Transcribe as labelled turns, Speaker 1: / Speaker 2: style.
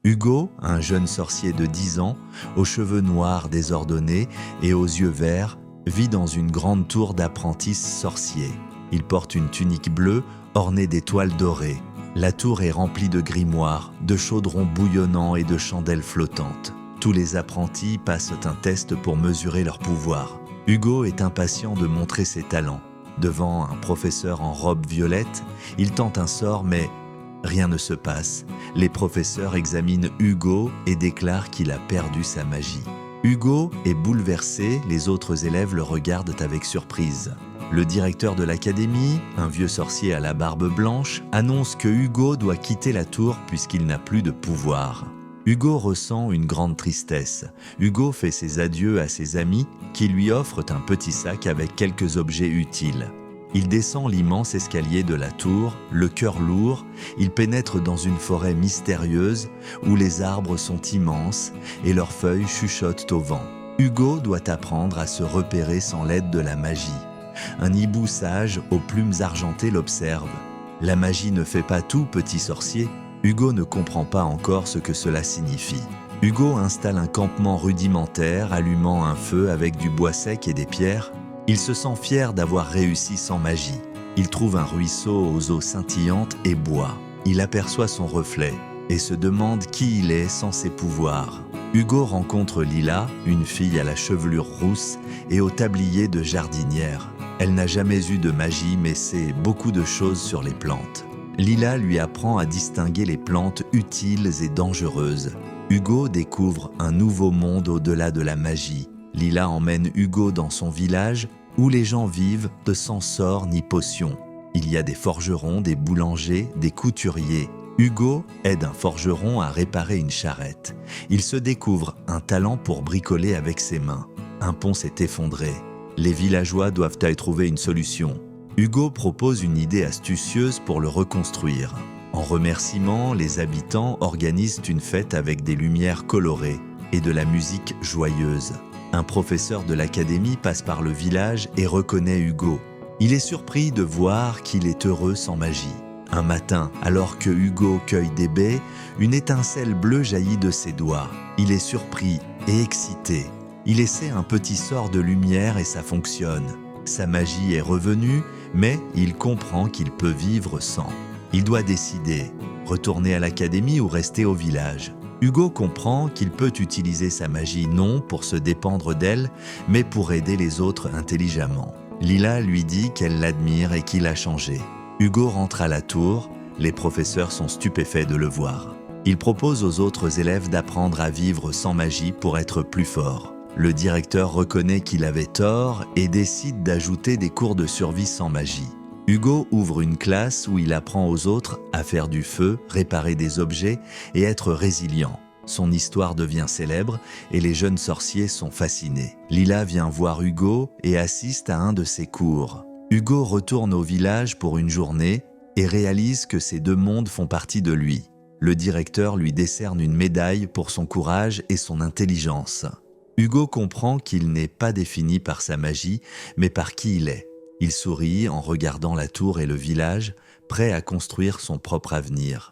Speaker 1: Hugo, un jeune sorcier de 10 ans, aux cheveux noirs désordonnés et aux yeux verts, vit dans une grande tour d'apprentis sorciers. Il porte une tunique bleue ornée d'étoiles dorées. La tour est remplie de grimoires, de chaudrons bouillonnants et de chandelles flottantes. Tous les apprentis passent un test pour mesurer leur pouvoir. Hugo est impatient de montrer ses talents. Devant un professeur en robe violette, il tente un sort mais rien ne se passe. Les professeurs examinent Hugo et déclarent qu'il a perdu sa magie. Hugo est bouleversé, les autres élèves le regardent avec surprise. Le directeur de l'académie, un vieux sorcier à la barbe blanche, annonce que Hugo doit quitter la tour puisqu'il n'a plus de pouvoir. Hugo ressent une grande tristesse. Hugo fait ses adieux à ses amis qui lui offrent un petit sac avec quelques objets utiles. Il descend l'immense escalier de la tour, le cœur lourd, il pénètre dans une forêt mystérieuse où les arbres sont immenses et leurs feuilles chuchotent au vent. Hugo doit apprendre à se repérer sans l'aide de la magie. Un hibou sage aux plumes argentées l'observe. La magie ne fait pas tout, petit sorcier. Hugo ne comprend pas encore ce que cela signifie. Hugo installe un campement rudimentaire, allumant un feu avec du bois sec et des pierres. Il se sent fier d'avoir réussi sans magie. Il trouve un ruisseau aux eaux scintillantes et boit. Il aperçoit son reflet et se demande qui il est sans ses pouvoirs. Hugo rencontre Lila, une fille à la chevelure rousse et au tablier de jardinière. Elle n'a jamais eu de magie mais sait beaucoup de choses sur les plantes. Lila lui apprend à distinguer les plantes utiles et dangereuses. Hugo découvre un nouveau monde au-delà de la magie. Lila emmène Hugo dans son village où les gens vivent sans sort ni potion. Il y a des forgerons, des boulangers, des couturiers. Hugo aide un forgeron à réparer une charrette. Il se découvre un talent pour bricoler avec ses mains. Un pont s'est effondré. Les villageois doivent y trouver une solution. Hugo propose une idée astucieuse pour le reconstruire. En remerciement, les habitants organisent une fête avec des lumières colorées et de la musique joyeuse. Un professeur de l'académie passe par le village et reconnaît Hugo. Il est surpris de voir qu'il est heureux sans magie. Un matin, alors que Hugo cueille des baies, une étincelle bleue jaillit de ses doigts. Il est surpris et excité. Il essaie un petit sort de lumière et ça fonctionne. Sa magie est revenue, mais il comprend qu'il peut vivre sans. Il doit décider, retourner à l'académie ou rester au village. Hugo comprend qu'il peut utiliser sa magie non pour se dépendre d'elle, mais pour aider les autres intelligemment. Lila lui dit qu'elle l'admire et qu'il a changé. Hugo rentre à la tour, les professeurs sont stupéfaits de le voir. Il propose aux autres élèves d'apprendre à vivre sans magie pour être plus forts. Le directeur reconnaît qu'il avait tort et décide d'ajouter des cours de survie sans magie. Hugo ouvre une classe où il apprend aux autres à faire du feu, réparer des objets et être résilient. Son histoire devient célèbre et les jeunes sorciers sont fascinés. Lila vient voir Hugo et assiste à un de ses cours. Hugo retourne au village pour une journée et réalise que ces deux mondes font partie de lui. Le directeur lui décerne une médaille pour son courage et son intelligence. Hugo comprend qu'il n'est pas défini par sa magie, mais par qui il est. Il sourit en regardant la tour et le village, prêt à construire son propre avenir.